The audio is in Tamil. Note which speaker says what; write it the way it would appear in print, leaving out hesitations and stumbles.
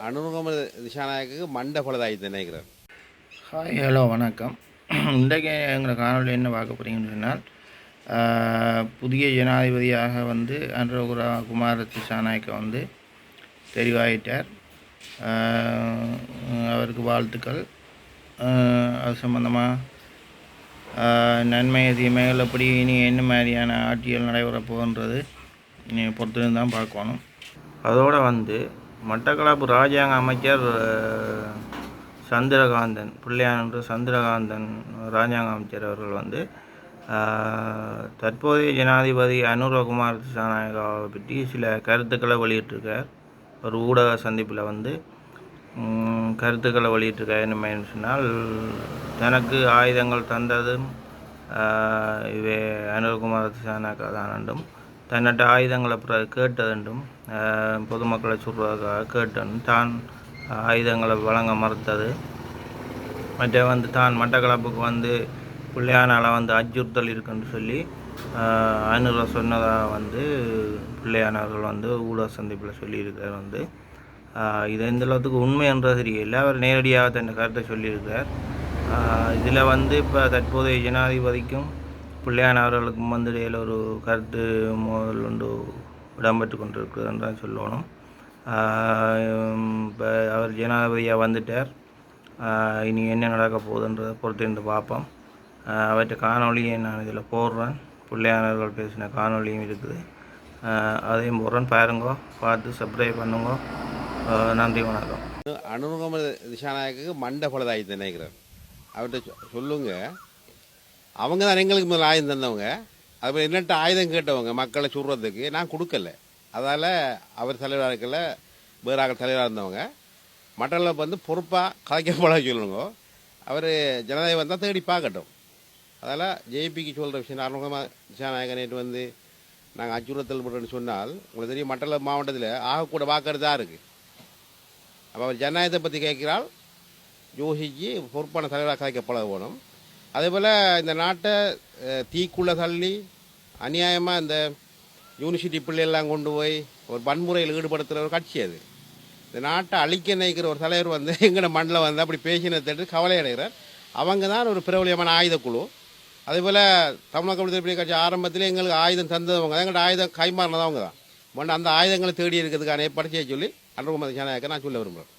Speaker 1: அனுருகம திசாநாயக்கு மண்ட பலதாயித்து நினைக்கிறேன்.
Speaker 2: ஹாய் ஹலோ வணக்கம். இன்றைக்கு எங்களை காணொலி என்ன பார்க்க போகிறீங்கன்னு சொன்னால், புதிய ஜனாதிபதியாக அனுரகுர குமார திசாநாயக்க தெரிவாயிட்டார். அவருக்கு வாழ்த்துக்கள். அது சம்பந்தமாக நன்மை தீமைகள் எப்படி இனி என்ன மாதிரியான ஆட்சிகள் நடைபெறப் போகின்றது பொறுத்திருந்து தான் பார்க்கணும். அதோடு மட்டக்களப்பு ராஜாங்க அமைச்சர் சந்திரகாந்தன் பிள்ளையான் சந்திரகாந்தன் ராஜாங்க அமைச்சர் அவர்கள் தற்போதைய ஜனாதிபதி அனுரகுமார் திசாநாயக்காவை பற்றி சில கருத்துக்களை வெளியிட்டிருக்கார். ஒரு ஊடக சந்திப்பில் கருத்துக்களை வெளியிட்டிருக்கார். என்னன்னு சொன்னால், தனக்கு ஆயுதங்கள் தந்ததும் இவே அனுரகுமார் திசாநாயக்கா தான் என்றும், தன்னிட்ட ஆயுதங்களை கேட்டதென்றும், பொதுமக்களை சொல்வதற்காக கேட்டதும், தான் ஆயுதங்களை வழங்க மறுத்தது, மற்ற தான் மட்டக்களப்புக்கு பிள்ளையானால் அச்சுறுத்தல் இருக்குன்னு சொல்லி அனுர சொன்னதாக பிள்ளையானவர்கள் ஊடக சந்திப்பில் சொல்லியிருக்கார். இது எந்த அளவுக்கு உண்மை என்றது தெரியல. அவர் நேரடியாக தன் கருத்தை சொல்லியிருக்கார். இதில் இப்போ தற்போதைய ஜனாதிபதிக்கும் பிள்ளையான் அவர்களுக்கும் இடையில் ஒரு கருத்து மோதல் இடம்பெற்று கொண்டிருக்குதுன்னு தான் சொல்லணும். இப்போ அவர் ஜனாதிபதியாக வந்துட்டார். இனி என்ன நடக்க போகுதுன்றதை பொறுத்திருந்து பார்ப்போம். அவற்றை காணொலியை நான் இதில் போடுறேன். பிள்ளையானவர்கள் பேசின காணொலியும் இருக்குது, அதையும் போடுறேன். பாருங்க, பார்த்து சப்ஸ்கிரைப் பண்ணுங்க. நன்றி, வணக்கம்.
Speaker 1: அனுருகம திசாநாயக்கு மண்ட பலதாயித்து நினைக்கிறேன். அவர்கிட்ட சொல்லுங்க, அவங்க தான் எங்களுக்கு முதல்ல ஆயுதம் தந்தவங்க. அதுபோல் என்னட்ட ஆயுதம் கேட்டவங்க மக்களை சுடுறதுக்கு நான் கொடுக்கல. அதால் அவர் தலைவராக இருக்கல, வேறாக தலைவராக இருந்தவங்க மற்றவங்களை பொறுப்பாக கலைக்கப்பட சொல்லுங்க. அவர் ஜனநாயகம் வந்தால் தேடி பார்க்கட்டும். அதால் ஜேபிக்கு சொல்கிற விஷயம், அனுரகுமார திசாநாயக்க நேற்று நாங்கள் அச்சுறுத்தல் பண்ணுறேன்னு சொன்னால், உங்களுக்கு தெரியும் மட்டக்களப்பு மாவட்டத்தில் ஆகக்கூட வாக்கறதா இருக்குது. அப்போ அவர் ஜனநாயகத்தை பற்றி கேட்கிறால் யோசிச்சு பொறுப்பான தலைவராக கலைக்கப்பட வேணும். அதேபோல் இந்த நாட்டை தீக்குள்ளே தள்ளி அநியாயமாக இந்த யூனிவர்சிட்டி பிள்ளையெல்லாம் கொண்டு போய் ஒரு வன்முறையில் ஈடுபடுத்துகிற ஒரு கட்சி அது. இந்த நாட்டை அழிக்க நினைக்கிற ஒரு தலைவர் எங்களோட மண்ணில் அப்படி பேசினது கவலை அடைகிறார். அவங்க தான் ஒரு பிரபலியமான ஆயுதக்குழு. அதேபோல் தமிழக விடுதலை கட்சி ஆரம்பத்தில் எங்களுக்கு ஆயுதம் தந்தவங்க தான், எங்கள்கிட்ட ஆயுதம் கைமாறினதவங்க தான். அந்த ஆயுதங்களை தேடி இருக்கிறதுக்கான ஏற்பாடு செய்ய சொல்லி அனுரகுமார திசாநாயக்க நான் சொல்ல விரும்புகிறேன்.